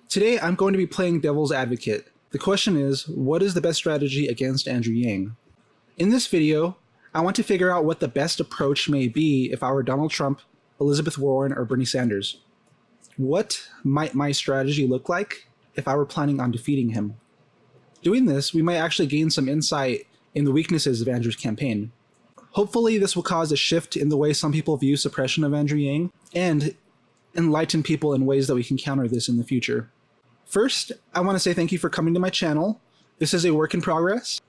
Today, I'm going to be playing devil's advocate. The question is, what is the best strategy against Andrew Yang? In this video, I want to figure out what the best approach may be if I were Donald Trump, Elizabeth Warren, or Bernie Sanders. What might my strategy look like if I were planning on defeating him? Doing this, we might actually gain some insight in the weaknesses of Andrew's campaign. Hopefully, this will cause a shift in the way some people view suppression of Andrew Yang, and enlighten people in ways that we can counter this in the future. First, I want to say thank you for coming to my channel. This is a work in progress.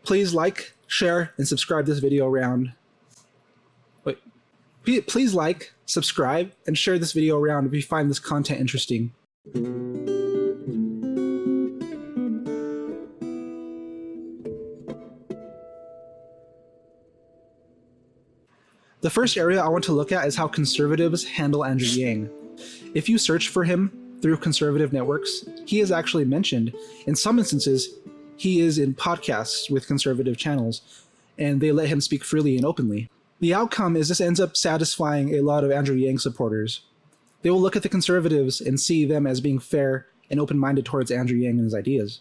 Please like, share, and subscribe this video around. Please like, subscribe, and share this video around if you find this content interesting. The first area I want to look at is how conservatives handle Andrew Yang. If you search for him through conservative networks, he is actually mentioned. In some instances, he is in podcasts with conservative channels, and they let him speak freely and openly. The outcome is this ends up satisfying a lot of Andrew Yang supporters. They will look at the conservatives and see them as being fair and open-minded towards Andrew Yang and his ideas.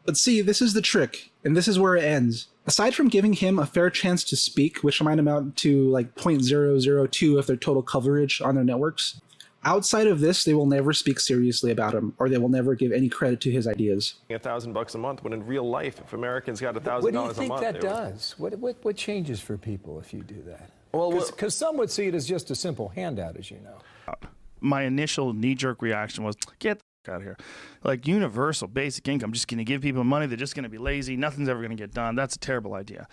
But see, this is the trick, and this is where it ends. Aside from giving him a fair chance to speak, which might amount to like 0.002 of their total coverage on their networks, outside of this, they will never speak seriously about him, or they will never give any credit to his ideas. $1,000 a month, when in real life, if Americans got $1,000 a month... What do you think that does? What changes for people if you do that? Well, because some would see it as just a simple handout, as you know. My initial knee-jerk reaction was, get the out of here. Like, universal basic income, just going to give people money, they're just going to be lazy, nothing's ever going to get done. That's a terrible idea.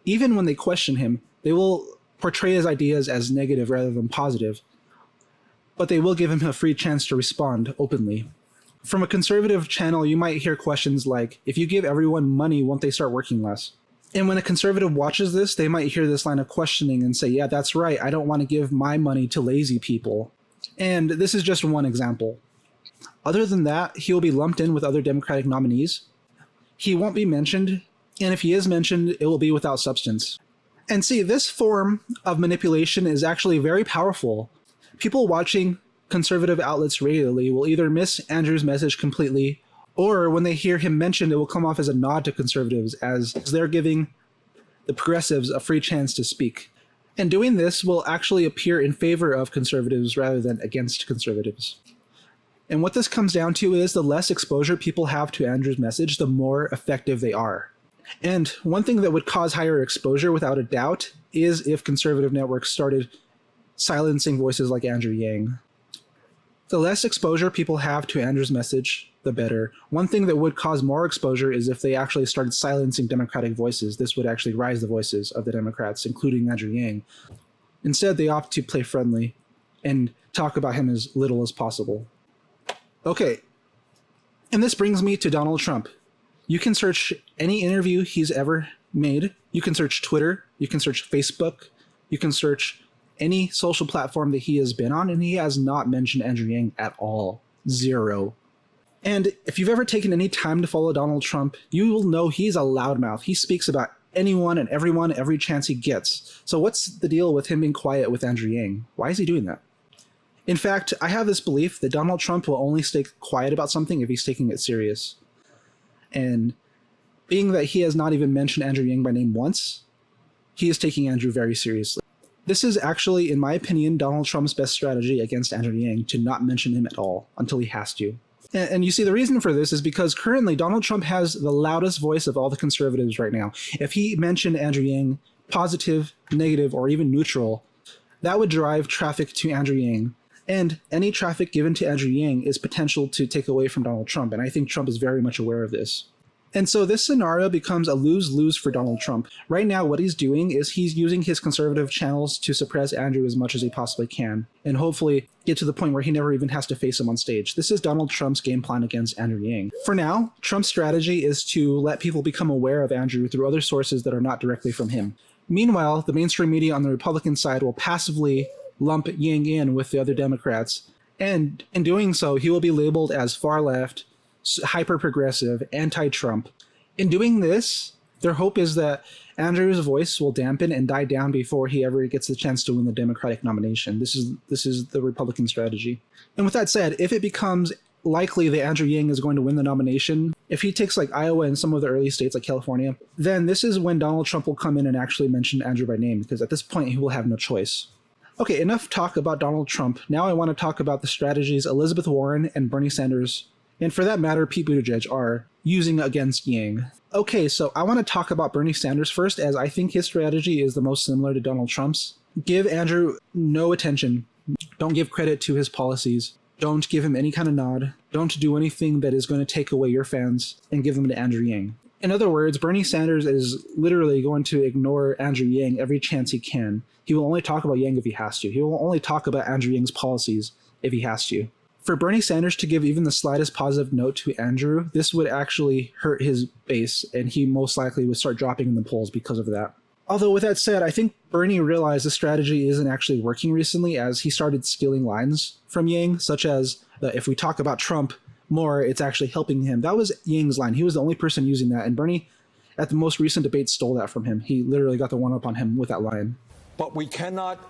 Even when they question him, they will portray his ideas as negative rather than positive, but they will give him a free chance to respond openly. From a conservative channel, you might hear questions like, if you give everyone money, won't they start working less? And when a conservative watches this, they might hear this line of questioning and say, yeah, that's right, I don't want to give my money to lazy people. And this is just one example. Other than that, he will be lumped in with other Democratic nominees. He won't be mentioned, and if he is mentioned, it will be without substance. And see, this form of manipulation is actually very powerful. People watching conservative outlets regularly will either miss Andrew's message completely, or when they hear him mentioned, it will come off as a nod to conservatives, as they're giving the progressives a free chance to speak. And doing this will actually appear in favor of conservatives rather than against conservatives. And what this comes down to is the less exposure people have to Andrew's message, the more effective they are. And one thing that would cause higher exposure without a doubt is if conservative networks started silencing voices like Andrew Yang. The less exposure people have to Andrew's message, the better. One thing that would cause more exposure is if they actually started silencing Democratic voices. This would actually raise the voices of the Democrats, including Andrew Yang. Instead, they opt to play friendly and talk about him as little as possible. Okay, and this brings me to Donald Trump. You can search any interview he's ever made. You can search Twitter. You can search Facebook. You can search any social platform that he has been on, and he has not mentioned Andrew Yang at all. Zero. And if you've ever taken any time to follow Donald Trump, you will know he's a loudmouth. He speaks about anyone and everyone every chance he gets. So what's the deal with him being quiet with Andrew Yang? Why is he doing that? In fact, I have this belief that Donald Trump will only stay quiet about something if he's taking it serious. And being that he has not even mentioned Andrew Yang by name once, he is taking Andrew very seriously. This is actually, in my opinion, Donald Trump's best strategy against Andrew Yang, to not mention him at all until he has to. And you see, the reason for this is because currently Donald Trump has the loudest voice of all the conservatives right now. If he mentioned Andrew Yang, positive, negative, or even neutral, that would drive traffic to Andrew Yang. And any traffic given to Andrew Yang is potential to take away from Donald Trump, and I think Trump is very much aware of this. And so this scenario becomes a lose-lose for Donald Trump. Right now, what he's doing is he's using his conservative channels to suppress Andrew as much as he possibly can, and hopefully get to the point where he never even has to face him on stage. This is Donald Trump's game plan against Andrew Yang. For now, Trump's strategy is to let people become aware of Andrew through other sources that are not directly from him. Meanwhile, the mainstream media on the Republican side will passively lump Yang in with the other Democrats, and in doing so, he will be labeled as far left, hyper-progressive, anti-Trump. In doing this, their hope is that Andrew's voice will dampen and die down before he ever gets the chance to win the Democratic nomination. This is the Republican strategy. And with that said, if it becomes likely that Andrew Yang is going to win the nomination. If he takes like Iowa and some of the early states like California, then this is when Donald Trump will come in and actually mention Andrew by name, because at this point he will have no choice. Okay, enough talk about Donald Trump. Now I want to talk about the strategies Elizabeth Warren and Bernie Sanders, and for that matter, Pete Buttigieg, are using against Yang. Okay, so I want to talk about Bernie Sanders first, as I think his strategy is the most similar to Donald Trump's. Give Andrew no attention. Don't give credit to his policies. Don't give him any kind of nod. Don't do anything that is going to take away your fans and give them to Andrew Yang. In other words, Bernie Sanders is literally going to ignore Andrew Yang every chance he can. He will only talk about Yang if he has to. He will only talk about Andrew Yang's policies if he has to. For Bernie Sanders to give even the slightest positive note to Andrew, this would actually hurt his base, and he most likely would start dropping in the polls because of that. Although with that said, I think Bernie realized the strategy isn't actually working recently, as he started stealing lines from Yang, such as if we talk about Trump more, it's actually helping him. That was Yang's line. He was the only person using that, and Bernie, at the most recent debate, stole that from him. He literally got the one-up on him with that line. But we cannot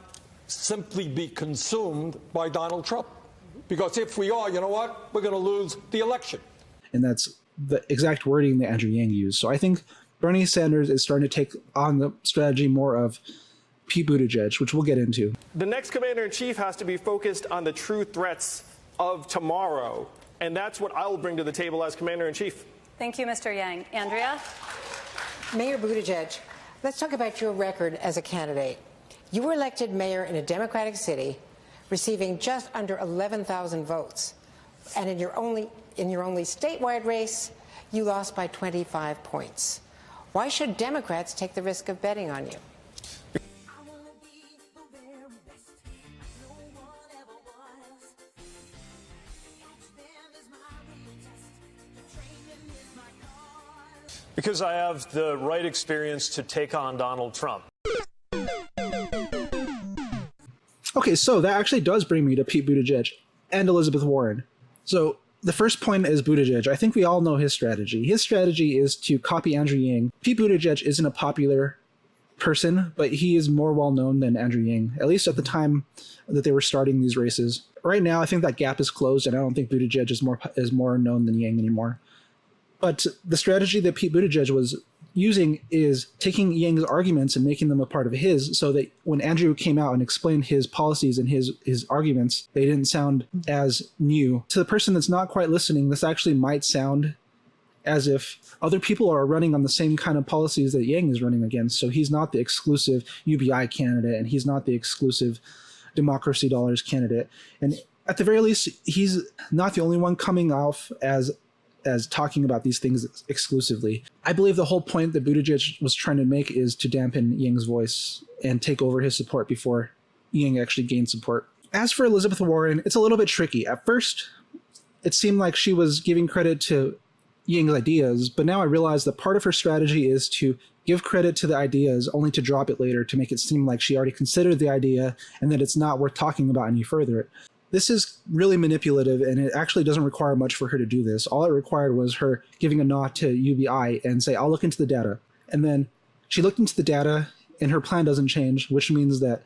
simply be consumed by Donald Trump. Because if we are, you know what? We're going to lose the election. And that's the exact wording that Andrew Yang used. So I think Bernie Sanders is starting to take on the strategy more of Pete Buttigieg, which we'll get into. The next commander-in-chief has to be focused on the true threats of tomorrow, and that's what I will bring to the table as commander-in-chief. Thank you, Mr. Yang. Andrea? Mayor Buttigieg, let's talk about your record as a candidate. You were elected mayor in a Democratic city, receiving just under 11,000 votes. And in your only statewide race, you lost by 25 points. Why should Democrats take the risk of betting on you? Because I have the right experience to take on Donald Trump. Okay, so that actually does bring me to Pete Buttigieg and Elizabeth Warren. So the first point is Buttigieg. I think we all know his strategy. His strategy is to copy Andrew Yang. Pete Buttigieg isn't a popular person, but he is more well-known than Andrew Yang, at least at the time that they were starting these races. Right now, I think that gap is closed, and I don't think Buttigieg is more known than Yang anymore. But the strategy that Pete Buttigieg was using is taking Yang's arguments and making them a part of his, so that when Andrew came out and explained his policies and his arguments, they didn't sound as new. To the person that's not quite listening, this actually might sound as if other people are running on the same kind of policies that Yang is running against. So he's not the exclusive UBI candidate, and he's not the exclusive Democracy Dollars candidate. And at the very least, he's not the only one coming off as talking about these things exclusively. I believe the whole point that Buttigieg was trying to make is to dampen Yang's voice and take over his support before Yang actually gained support. As for Elizabeth Warren, it's a little bit tricky. At first, it seemed like she was giving credit to Yang's ideas, but now I realize that part of her strategy is to give credit to the ideas only to drop it later to make it seem like she already considered the idea and that it's not worth talking about any further. This is really manipulative, and it actually doesn't require much for her to do this. All it required was her giving a nod to UBI and say, I'll look into the data. And then she looked into the data, and her plan doesn't change, which means that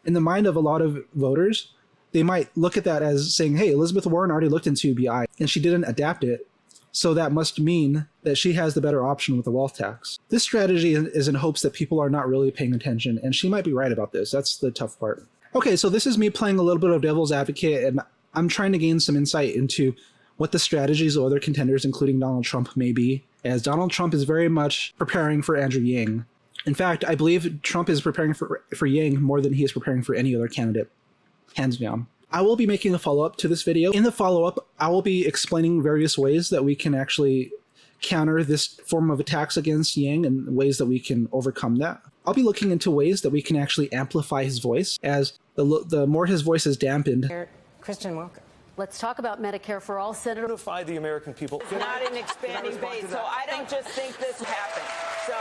in the mind of a lot of voters, they might look at that as saying, hey, Elizabeth Warren already looked into UBI, and she didn't adapt it. So that must mean that she has the better option with the wealth tax. This strategy is in hopes that people are not really paying attention, and she might be right about this. That's the tough part. Okay, so this is me playing a little bit of devil's advocate, and I'm trying to gain some insight into what the strategies of other contenders, including Donald Trump, may be, as Donald Trump is very much preparing for Andrew Yang. In fact, I believe Trump is preparing for Yang more than he is preparing for any other candidate, hands down. I will be making a follow-up to this video. In the follow-up, I will be explaining various ways that we can actually counter this form of attacks against Yang and ways that we can overcome that. I'll be looking into ways that we can actually amplify his voice, as the more his voice is dampened. Kristen Welker. Let's talk about Medicare for all. Senator, Notify the American people. It's not an expanding base, so I don't just think this happened. So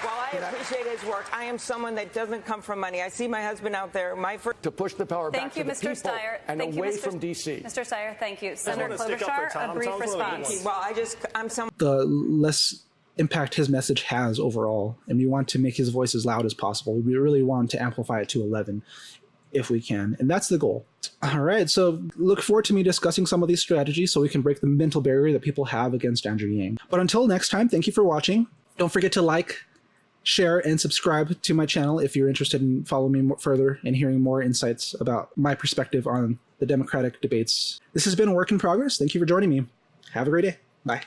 while I appreciate his work, I am someone that doesn't come from money. I see my husband out there. To push the power back to the people and away from D.C. Mr. Steyer, thank you. I Senator want to stick up for Klobuchar, Tom. a brief Tom's one of the response. good Well, I'm someone. The less impact his message has overall, and we want to make his voice as loud as possible. We really want to amplify it to 11. if we can. And that's the goal. All right. So look forward to me discussing some of these strategies so we can break the mental barrier that people have against Andrew Yang. But until next time, thank you for watching. Don't forget to like, share, and subscribe to my channel if you're interested in following me further and hearing more insights about my perspective on the Democratic debates. This has been a work in progress. Thank you for joining me. Have a great day. Bye.